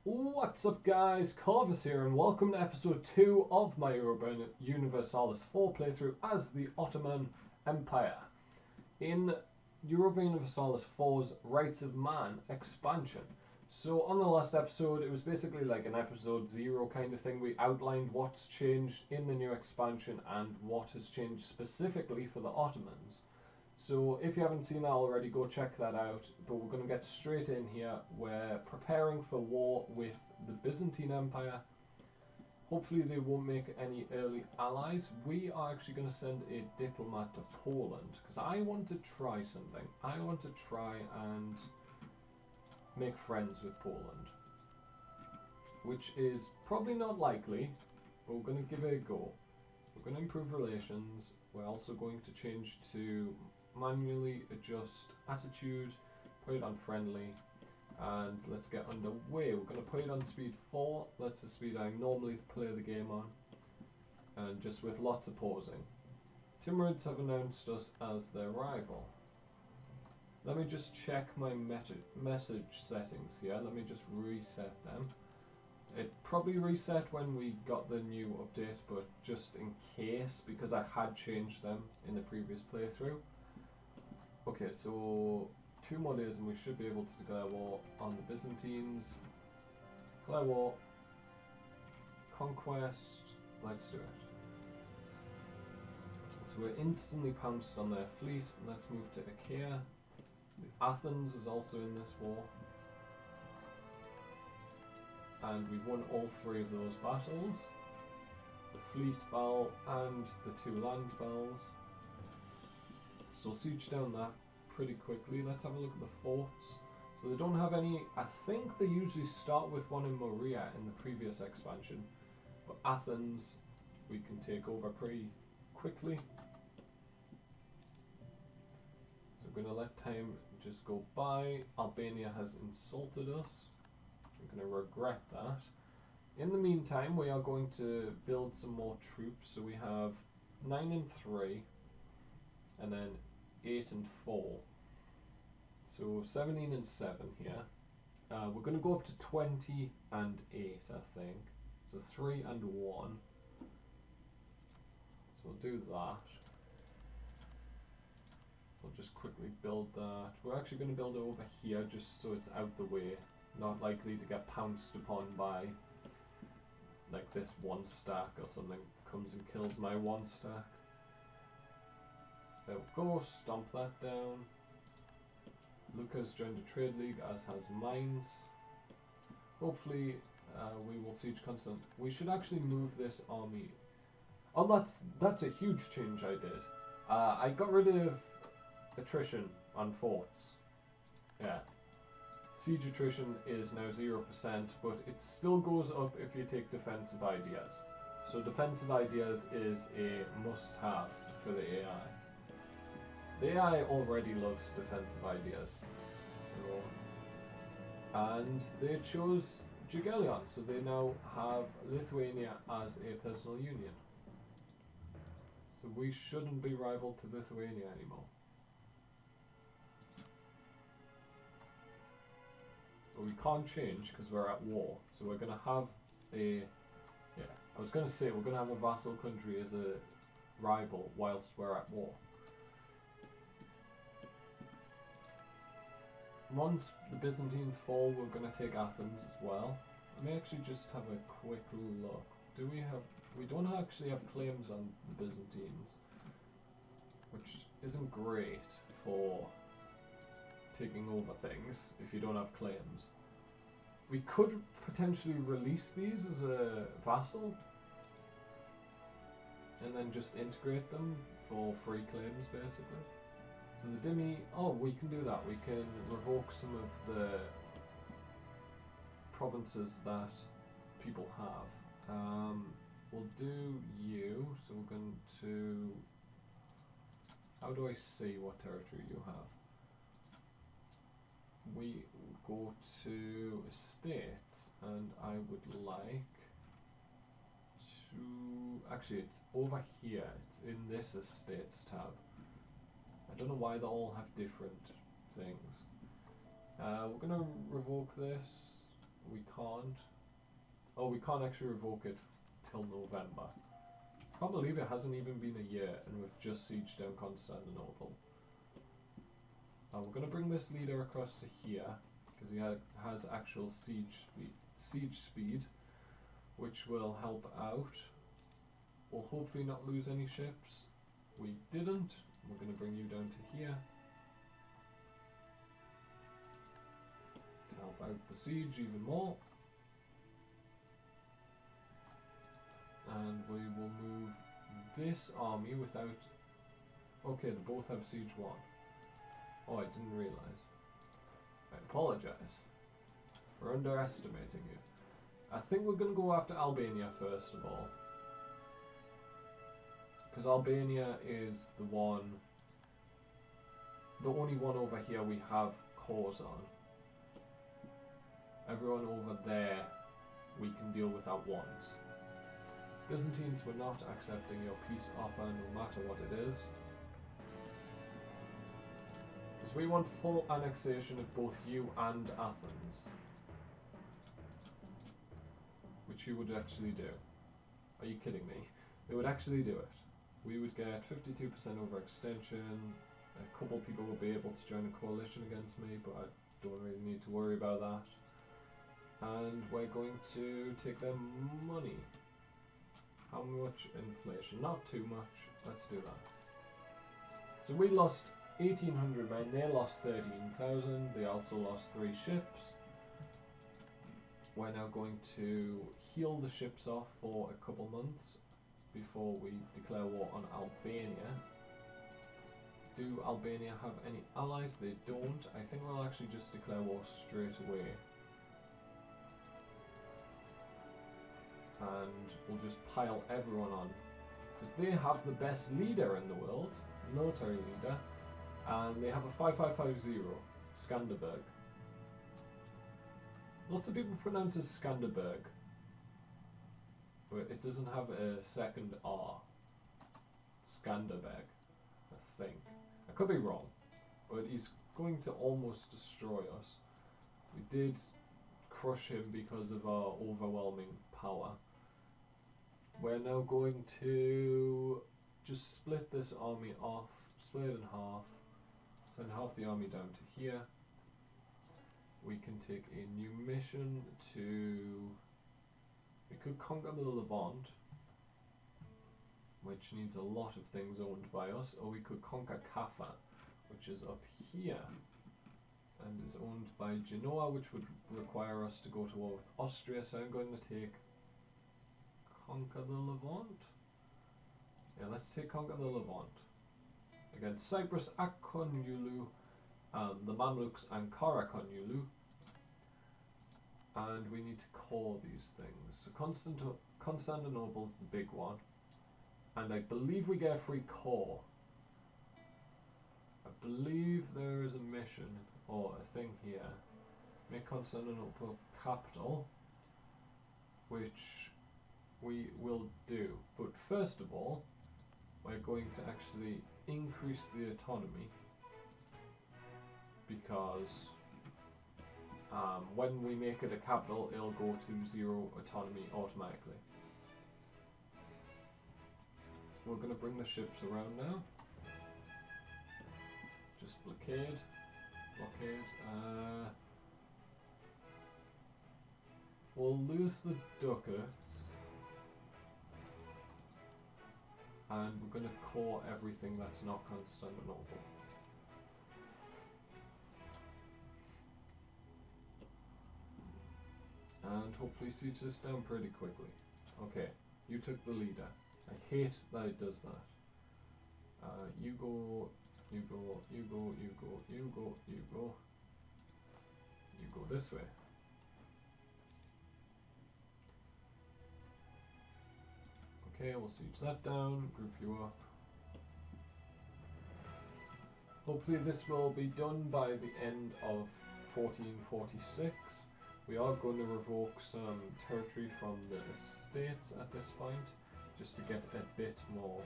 What's up guys, Corvus here and welcome to episode 2 of my Europa Universalis 4 playthrough as the Ottoman Empire in Europa Universalis 4's Rights of Man expansion. So on the last episode it was basically like an episode 0 kind of thing. We outlined what's changed in the new expansion and what has changed specifically for the Ottomans. So if you haven't seen that already, go check that out. But we're going to get straight in here. We're preparing for war with the Byzantine Empire. Hopefully they won't make any early allies. We are actually going to send a diplomat to Poland because I want to try something. I want to try and make friends with Poland, which is probably not likely, but we're going to give it a go. We're going to improve relations. We're also going to change to manually adjust attitude, put it on friendly, and let's get underway. We're going to put it on speed 4. That's the speed I normally play the game on, and just with lots of pausing. Timurids have announced us as their rival. Let me just check my message settings here. Let me just reset them. It probably reset when we got the new update, but just in case, because I had changed them in the previous playthrough. Okay, so 2 more days and we should be able to declare war on the Byzantines. Declare war. Conquest. Let's do it. So we're instantly pounced on their fleet. Let's move to Achaia. Athens is also in this war. And we've won all 3 of those battles. The fleet battle and the 2 land battles. So we'll siege down that pretty quickly. Let's have a look at the forts. So they don't have any. I think they usually start with one in Morea in the previous expansion. But Athens we can take over pretty quickly. So we're going to let time just go by. Albania has insulted us. We're going to regret that. In the meantime, we are going to build some more troops. So we have 9 and 3, and then 8 and 4. So 17 and 7 here. We're going to go up to 20 and 8, I think. So 3 and 1. So we'll do that. We'll just quickly build that. We're actually going to build it over here just so it's out the way. Not likely to get pounced upon by like this 1 stack or something comes and kills my 1 stack. There we go, stomp that down. Lucas joined a trade league, as has Mines. Hopefully we will siege Constant. We should actually move this army. Oh, that's a huge change I did. I got rid of attrition on forts. Yeah. Siege attrition is now 0%, but it still goes up if you take defensive ideas. So defensive ideas is a must-have for the AI. The AI already loves defensive ideas. So, and they chose Jagiellon, so they now have Lithuania as a personal union. So we shouldn't be rival to Lithuania anymore. But we can't change because we're at war. So we're going to have a... Yeah, I was going to say we're going to have a vassal country as a rival whilst we're at war. Once the Byzantines fall, we're going to take Athens as well. Let me actually just have a quick look. Do we have... We don't actually have claims on the Byzantines, which isn't great for taking over things if you don't have claims. We could potentially release these as a vassal and then just integrate them for free claims basically. So the Dhimmi, oh, we can do that. We can revoke some of the provinces that people have. We'll do you, so we're going to... How do I see what territory you have? We go to estates, and I would like to... Actually, it's over here. It's in this estates tab. I don't know why they all have different things. We're going to revoke this. we can't. Oh, we can't actually revoke it till November. Can't believe it hasn't even been a year and we've just sieged down Constantinople. We're going to bring this leader across to here because he has actual siege speed, which will help out. We'll hopefully not lose any ships. We didn't. We're going to bring you down to here to help out the siege even more. And we will move this army without... Okay, they both have siege 1. Oh, I didn't realise. I apologise for underestimating you. I think we're going to go after Albania first of all. Because Albania is the only one over here we have cores on. Everyone over there we can deal with at once. Byzantines were not accepting your peace offer no matter what it is. Because we want full annexation of both you and Athens. Which you would actually do. Are you kidding me? They would actually do it. We would get 52% overextension. A couple people would be able to join a coalition against me, but I don't really need to worry about that. And we're going to take their money. How much inflation? Not too much. Let's do that. So we lost 1,800 men. They lost 13,000. They also lost 3 ships. We're now going to heal the ships off for a couple months before we declare war on Albania. Do Albania have any allies? They don't. I think they'll actually just declare war straight away. And we'll just pile everyone on. Because they have the best leader in the world, military leader, and they have a 5550, Skanderberg. Lots of people pronounce it Skanderberg, but it doesn't have a second R. Skanderberg, I think. I could be wrong, but he's going to almost destroy us. We did crush him because of our overwhelming power. We're now going to just split this army off, split it in half, send half the army down to here. We can take a new mission to... We could conquer the Levant, which needs a lot of things owned by us, or we could conquer Kaffa, which is up here, and is owned by Genoa, which would require us to go to war with Austria, so I'm going to take... Conquer the Levant? Yeah, let's take Conquer the Levant. Against Cyprus, Akonyulu, the Mamluks, Ankara Konyulu. And we need to core these things. So Constantinople's the big one. And I believe we get a free core. I believe there is a mission, or a thing here. Make Constantinople capital, which we will do. But first of all, we're going to actually increase the autonomy, because when we make it a capital, it'll go to 0 autonomy automatically. We're going to bring the ships around now. Just blockade. We'll lose the ducats, and we're going to core everything that's not Constantinople. And hopefully siege this down pretty quickly. Okay, you took the leader. I hate that it does that. You go, you go, you go, you go, you go, you go. You go this way. Okay, we'll siege that down, group you up. Hopefully this will be done by the end of 1446. We are going to revoke some territory from the estates at this point, just to get a bit more,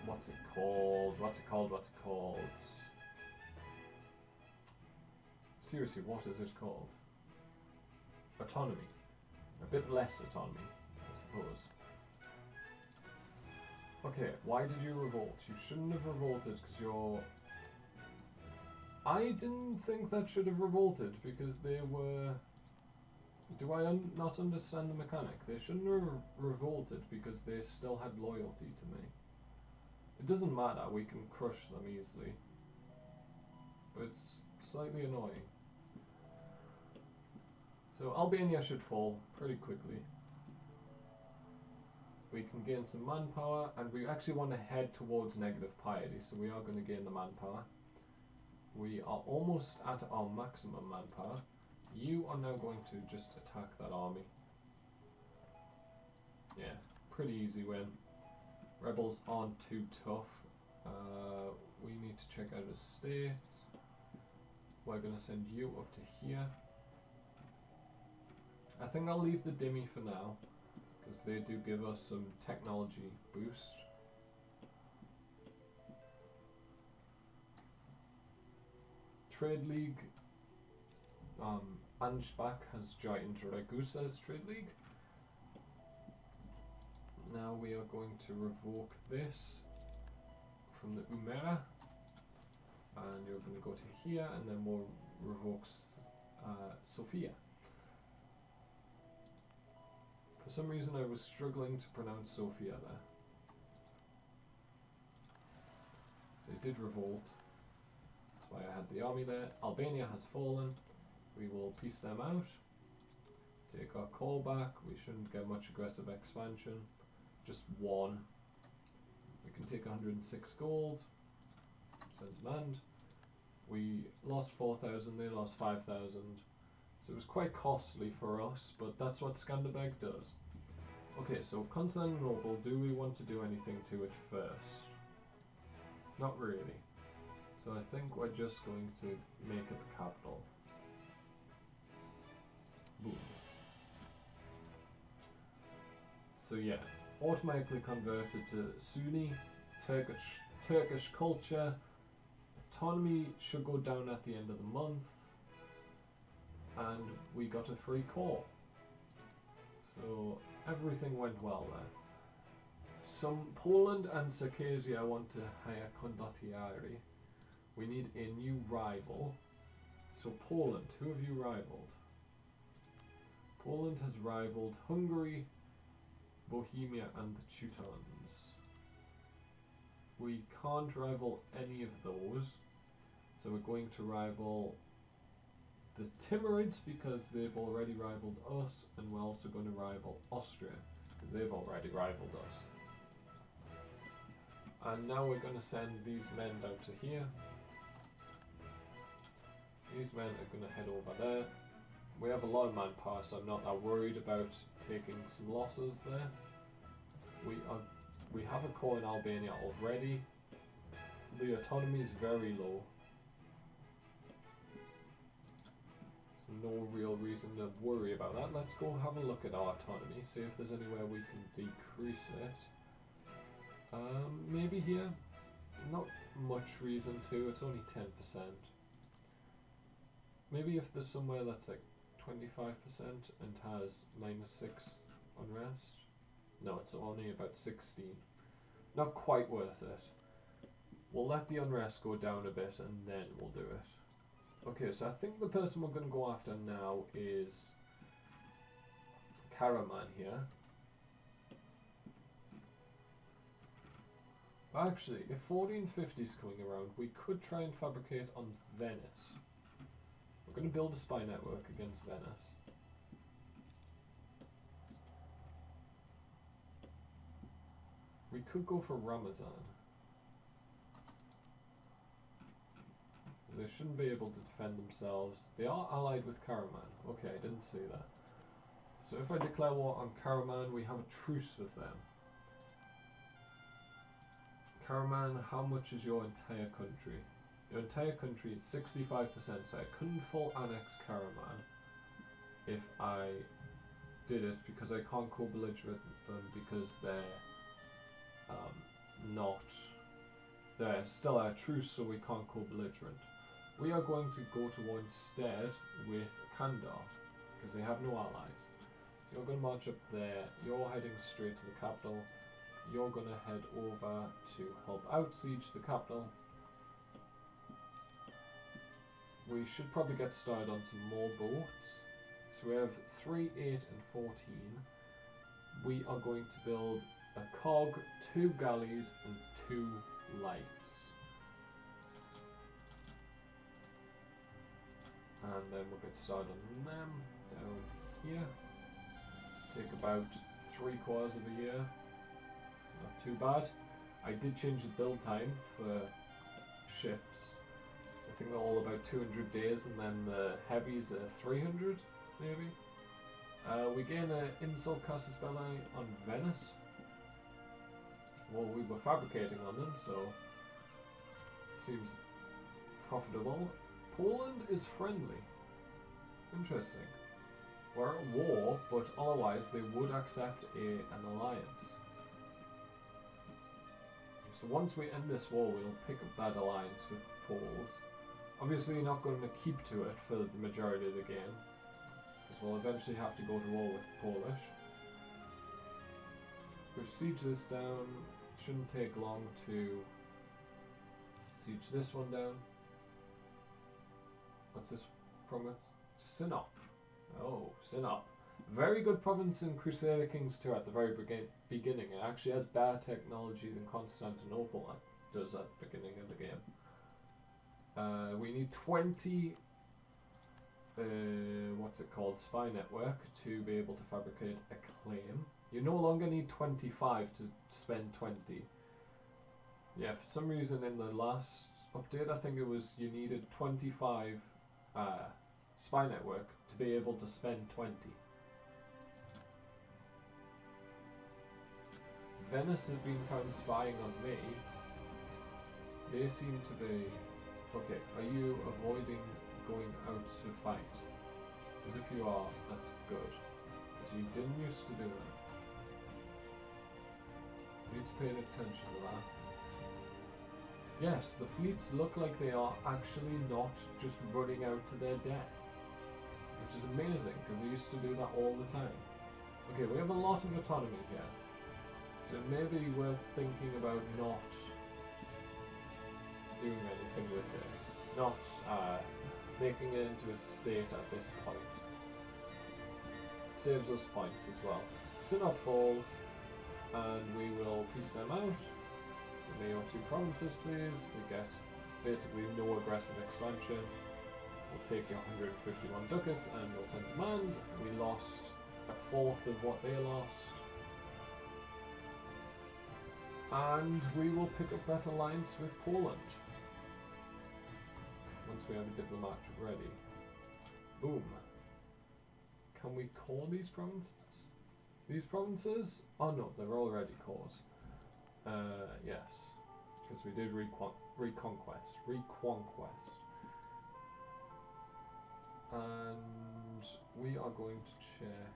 what's it called? seriously, what is it called? Autonomy. A bit less autonomy, I suppose. Okay, why did you revolt? You shouldn't have revolted because you're... I didn't think that should have revolted because they were... Do I not understand the mechanic? They shouldn't have revolted because they still had loyalty to me. It doesn't matter, we can crush them easily. But it's slightly annoying. So Albania should fall pretty quickly. We can gain some manpower, and we actually want to head towards negative piety, so we are going to gain the manpower. We are almost at our maximum manpower. You are now going to just attack that army. Yeah, pretty easy win. Rebels aren't too tough. We need to check out his states. We're going to send you up to here. I think I'll leave the Dimmy for now, because they do give us some technology boost. Trade League. Anjbak has joined Ragusa's Trade League. Now we are going to revoke this from the Umera, and you're going to go to here, and then we'll revoke Sofia. For some reason I was struggling to pronounce Sofia there. They did revolt. That's why I had the army there. Albania has fallen. We will piece them out. Take our call back. We shouldn't get much aggressive expansion. Just one. We can take 106 gold. Send demand. We lost 4,000, they lost 5,000. So it was quite costly for us, but that's what Skanderbeg does. Okay, so Constantinople, do we want to do anything to it first? Not really. So I think we're just going to make it the capital. Boom. So yeah, automatically converted to Sunni, Turkish culture. Autonomy should go down at the end of the month. And we got a free core. So everything went well there. Poland and Circassia want to hire condottieri. We need a new rival. So Poland, who have you rivaled? Poland has rivaled Hungary, Bohemia and the Teutons. We can't rival any of those. So we're going to rival the Timurids because they've already rivaled us, and we're also going to rival Austria because they've already rivaled us. And now we're going to send these men down to here. These men are going to head over there. We have a lot of manpower, so I'm not that worried about taking some losses there. We have a core in Albania already. The autonomy is very low. No real reason to worry about that. Let's go have a look at our autonomy, see if there's anywhere we can decrease it. Maybe here. Not much reason to, it's only 10%. Maybe if there's somewhere that's like 25% and has -6 unrest. No, it's only about 16. Not quite worth it. We'll let the unrest go down a bit and then we'll do it. Okay, so I think the person we're going to go after now is Karaman here. Actually, if 1450 is coming around, we could try and fabricate on Venice. We're going to build a spy network against Venice. We could go for Ramazan. They shouldn't be able to defend themselves. They are allied with Karaman. Okay, I didn't see that. So if I declare war on Karaman, we have a truce with them. Karaman, how much is your entire country? Your entire country is 65%, so I couldn't full annex Karaman if I did it, because I can't co-belligerent them because they're not... They're still at truce, so we can't co-belligerent. We are going to go to war instead with Kandar, because they have no allies. You're going to march up there, you're heading straight to the capital, you're going to head over to help out siege the capital. We should probably get started on some more boats. So we have 3, 8 and 14. We are going to build a cog, 2 galleys and 2 lights. And then we'll get started on them down here. Take about 3/4 of a year. Not too bad. I did change the build time for ships. I think they're all about 200 days, and then the heavies are 300 maybe. We gain an insult casus belli on Venice. Well, we were fabricating on them, so it seems profitable. Poland is friendly. Interesting. We're at war, but otherwise they would accept an alliance. So once we end this war, we'll pick up that alliance with the Poles. Obviously, you're not going to keep to it for the majority of the game, because we'll eventually have to go to war with the Polish. We've sieged this down. Shouldn't take long to siege this one down. What's this province? Sinop. Oh, Sinop. Very good province in Crusader Kings 2 at the very beginning. It actually has better technology than Constantinople does at the beginning of the game. We need 20, what's it called, spy network to be able to fabricate a claim. You no longer need 25 to spend 20. Yeah, for some reason in the last update, I think it was you needed 25 spy network to be able to spend 20. Venice has been found spying on me. They seem to be... Okay, are you avoiding going out to fight? Because if you are, that's good. Because you didn't used to do that. You need to pay attention to that. Yes, the fleets look like they are actually not just running out to their death. Which is amazing, because they used to do that all the time. Okay, we have a lot of autonomy here. So maybe we're thinking about not doing anything with it. Not making it into a state at this point. It saves us points as well. Sinop falls, and we will piece them out. Give me your 2 provinces, please. We get basically no aggressive expansion. We'll take your 151 ducats and we'll send command. We lost 1/4 of what they lost. And we will pick up that alliance with Poland. Once we have a diplomat ready. Boom. Can we call these provinces? These provinces? Oh no, they're already called. Yes. Because we did reconquest. And we are going to check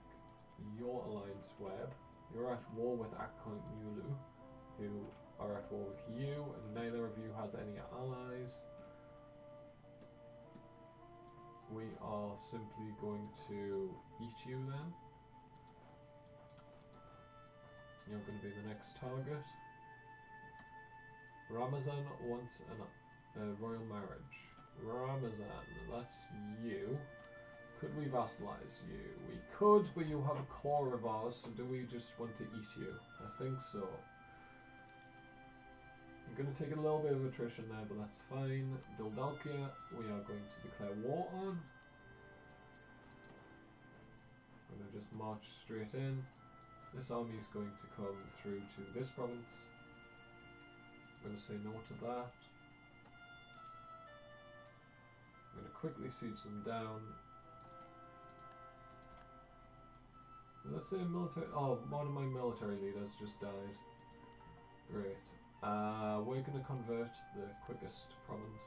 your alliance web. You're at war with Akon Yulu, who are at war with you, and neither of you has any allies. We are simply going to eat you then. You're going to be the next target. Ramazan wants a royal marriage. Ramazan, that's you. Could we vassalize you? We could, but you have a core of ours, so do we just want to eat you? I think so. I'm going to take a little bit of attrition there, but that's fine. Dildalkia, we are going to declare war on. I'm going to just march straight in. This army is going to come through to this province. I'm going to say no to that. I'm going to quickly siege them down. Let's say a military... Oh, one of my military leaders just died. Great. We're going to convert the quickest province.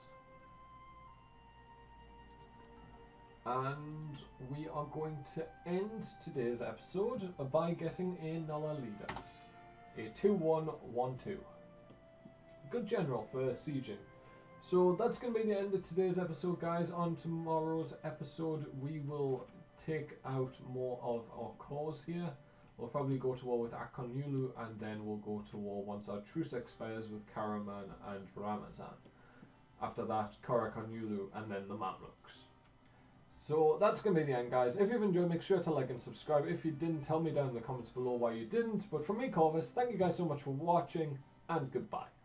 And we are going to end today's episode by getting another leader. A 2-1-1-2. Good general for sieging. So that's going to be the end of today's episode, guys. On tomorrow's episode, we will take out more of our cause here. We'll probably go to war with Akonulu, and then we'll go to war once our truce expires with Karaman and Ramazan. After that, Karakonulu, and then the Mamluks. So that's going to be the end, guys. If you've enjoyed, make sure to like and subscribe. If you didn't, tell me down in the comments below why you didn't. But from me, Corvus, thank you guys so much for watching, and goodbye.